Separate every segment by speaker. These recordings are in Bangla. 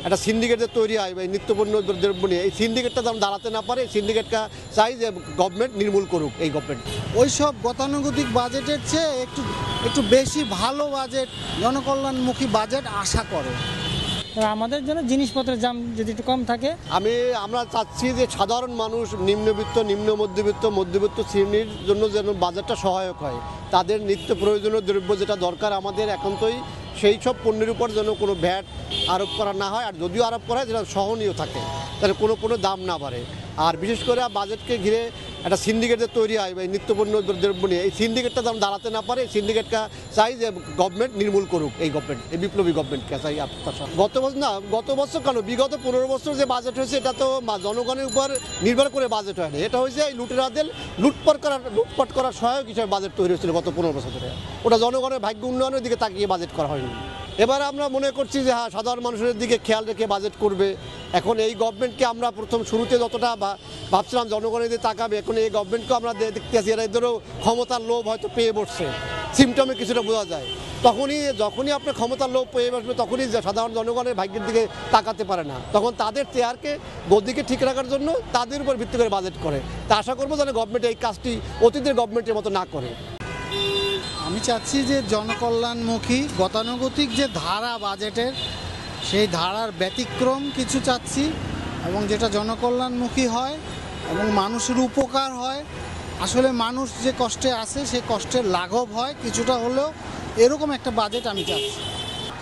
Speaker 1: একটা সিন্ডিকেট যে তৈরি হয় বা নিত্যপণ্য দ্রব্য নিয়ে, এই সিন্ডিকেটটা যেন দাঁড়াতে না পারে, সিন্ডিকেটটা চাই যে গভর্নমেন্ট নির্মূল করুক এই গভর্নমেন্ট।
Speaker 2: ওইসব গতানুগতিক বাজেটের চেয়ে একটু বেশি ভালো বাজেট, জনকল্যাণমুখী বাজেট আশা করে।
Speaker 3: আমাদের জন্য জিনিসপত্রের দাম যদি একটু কম থাকে।
Speaker 1: আমরা চাচ্ছি যে সাধারণ মানুষ, নিম্নবিত্ত, নিম্ন মধ্যবিত্ত শ্রেণীর জন্য যেন বাজেটটা সহায়ক হয়। তাদের নিত্য প্রয়োজনীয় দ্রব্য যেটা দরকার আমাদের একান্তই, সেই সব পণ্যের উপর যেন কোনো ভ্যাট আরোপ করা না হয়, আর যদিও আরোপ করা হয় যেটা সহনীয় থাকে, তাহলে কোনো দাম না বাড়ে। আর বিশেষ করে বাজেটকে ঘিরে একটা সিন্ডিকেট যে তৈরি হয় বা নিত্যপণ্য দ্রব্য নিয়ে, এই সিন্ডিকেটটা যেন দাঁড়াতে না পারে, সিন্ডিকেটটা চাই যে গভর্নমেন্ট নির্মূল করুক এই গভর্নমেন্ট, এই বিপ্লবী গভর্নমেন্টকে চাই। গত বছর কেন, বিগত 15 বছর যে বাজেট হয়েছে এটা তো জনগণের উপর নির্ভর করে বাজেট হয়নি, এটা হয়েছে এই লুটেরাদের লুটপাট করার সহায়ক হিসেবে বাজেট তৈরি হয়েছিল গত 15 বছর ধরে। ওটা জনগণের ভাগ্য উন্নয়নের দিকে তাকিয়ে বাজেট করা হয়নি। এবার আমরা মনে করছি যে হ্যাঁ, সাধারণ মানুষের দিকে খেয়াল রেখে বাজেট করবে। এখন এই গভর্নমেন্টকে আমরা প্রথম শুরুতে যতটা ভাবছিলাম জনগণের দিকে তাকাবে, এখন এই গভর্নমেন্টকে আমরা দেখতে আছি এরা এদেরও ক্ষমতার লোভ হয়তো পেয়ে বসছে, সিমটমে কিছুটা বোঝা যায়। যখনই আপনার ক্ষমতার লোভ পেয়ে বসবে, তখনই সাধারণ জনগণের ভাগ্যের দিকে তাকাতে পারে না, তখন তাদের চেয়ারকে গদিকে ঠিক রাখার জন্য তাদের উপর ভিত্তি করে বাজেট করে। তা আশা করবো যেন গভর্নমেন্ট এই কাজটি অতীতের গভর্নমেন্টের মতো না করে।
Speaker 2: আমি চাচ্ছি যে জনকল্যাণমুখী গতানুগতিক যে ধারা বাজেটের, সেই ধারার ব্যতিক্রম কিছু চাচ্ছি, এবং যেটা জনকল্যাণমুখী হয় এবং মানুষের উপকার হয়। আসলে মানুষ যে কষ্টে আছে সেই কষ্টের লাঘব হয় কিছুটা হলেও, এরকম একটা বাজেট আমি চাচ্ছি।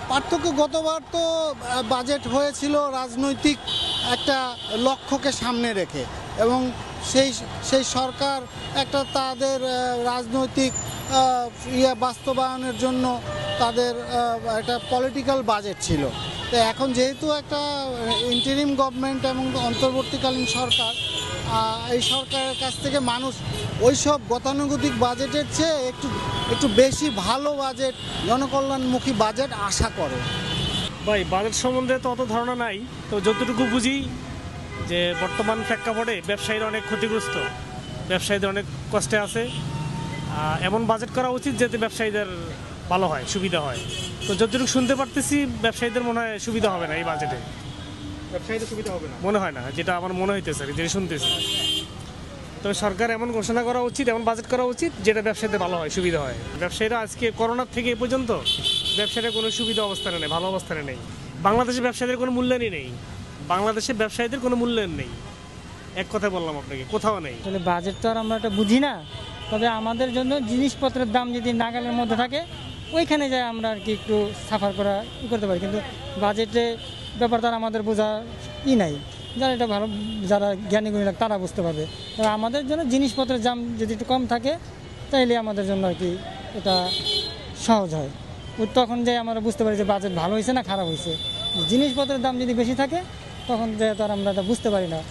Speaker 2: পার্থক্য, গতবার তো বাজেট হয়েছিল রাজনৈতিক একটা লক্ষ্যকে সামনে রেখে, এবং সেই সরকার একটা তাদের রাজনৈতিক বাস্তবায়নের জন্য তাদের একটা পলিটিক্যাল বাজেট ছিল। তো এখন যেহেতু একটা ইন্টারিম গভর্নমেন্ট এবং অন্তর্বর্তীকালীন সরকার, এই সরকারের কাছ থেকে মানুষ ওইসব গতানুগতিক বাজেটের চেয়ে একটু বেশি ভালো বাজেট, জনকল্যাণমুখী বাজেট আশা করে।
Speaker 4: ভাই, বাজেট সম্বন্ধে তো অত ধারণা নাই, তো যতটুকু বুঝি যে বর্তমান প্রেক্ষাপটে ব্যবসায়ীরা অনেক ক্ষতিগ্রস্ত, ব্যবসায়ীদের অনেক কষ্টে আছে। এমন বাজেট করা উচিত যাতে ব্যবসায়ীদের ভালো হয়, সুবিধা হয়। তো যতটুকু শুনতে পারতেছি ব্যবসায়ীদের মনে হয় সুবিধা হবে না এই বাজেটে, ব্যবসায়ীদের সুবিধা হবে না মনে হয় না, যেটা আমার মনে হইতেছে, যেটা শুনতেছি। তবে সরকার এমন ঘোষণা করা উচিত, এমন বাজেট করা উচিত যেটা ব্যবসায়ীদের ভালো হয়, সুবিধা হয়। ব্যবসায়ীরা আজকে করোনার থেকে এ পর্যন্ত ব্যবসায়ীরা কোনো সুবিধা অবস্থানে নেই, ভালো অবস্থানে নেই। বাংলাদেশে ব্যবসায়ীদের কোনো মূল্যায়নই নেই, বাংলাদেশে ব্যবসায়ীদের কোনো মূল্যায়ন নেই। এক কথায় বললাম আপনাকে, কোথাও নেই।
Speaker 3: আসলে বাজেট তো আর আমরা এটা বুঝি না, তবে আমাদের জন্য জিনিসপত্রের দাম যদি নাগালের মধ্যে থাকে, ওইখানে যায় আমরা আর কি একটু সাফার করতে পারি। কিন্তু বাজেটে ব্যাপারটা আমাদের বোঝা নাই, যারা এটা ভালো, যারা জ্ঞানী গুণী তারা বুঝতে পারবে। তবে আমাদের জন্য জিনিসপত্রের দাম যদি একটু কম থাকে, তাইলে আমাদের জন্য আর কি এটা সহজ হয়। তখন যে আমরা বুঝতে পারি যে বাজেট ভালো হয়েছে না খারাপ হয়েছে। জিনিসপত্রের দাম যদি বেশি থাকে, তখন যে তো আর আমরা এটা বুঝতে পারি না।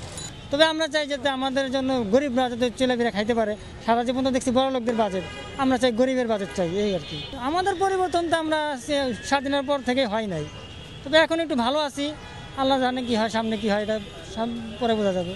Speaker 3: তবে আমরা চাই যাতে আমাদের জন্য গরিবরা যাতে চলাফেরা খাইতে পারে। সারা জীবন তো দেখছি বড় লোকদের বাজেট, আমরা চাই গরিবের বাজেট চাই, এই আর কি। আমাদের পরিবর্তন তো আমরা স্বাধীনের পর থেকে হয় নাই, তবে এখন একটু ভালো আছি। আল্লাহ জানে কি হয়, সামনে কি হয়, এটা পরে বোঝা যাবে।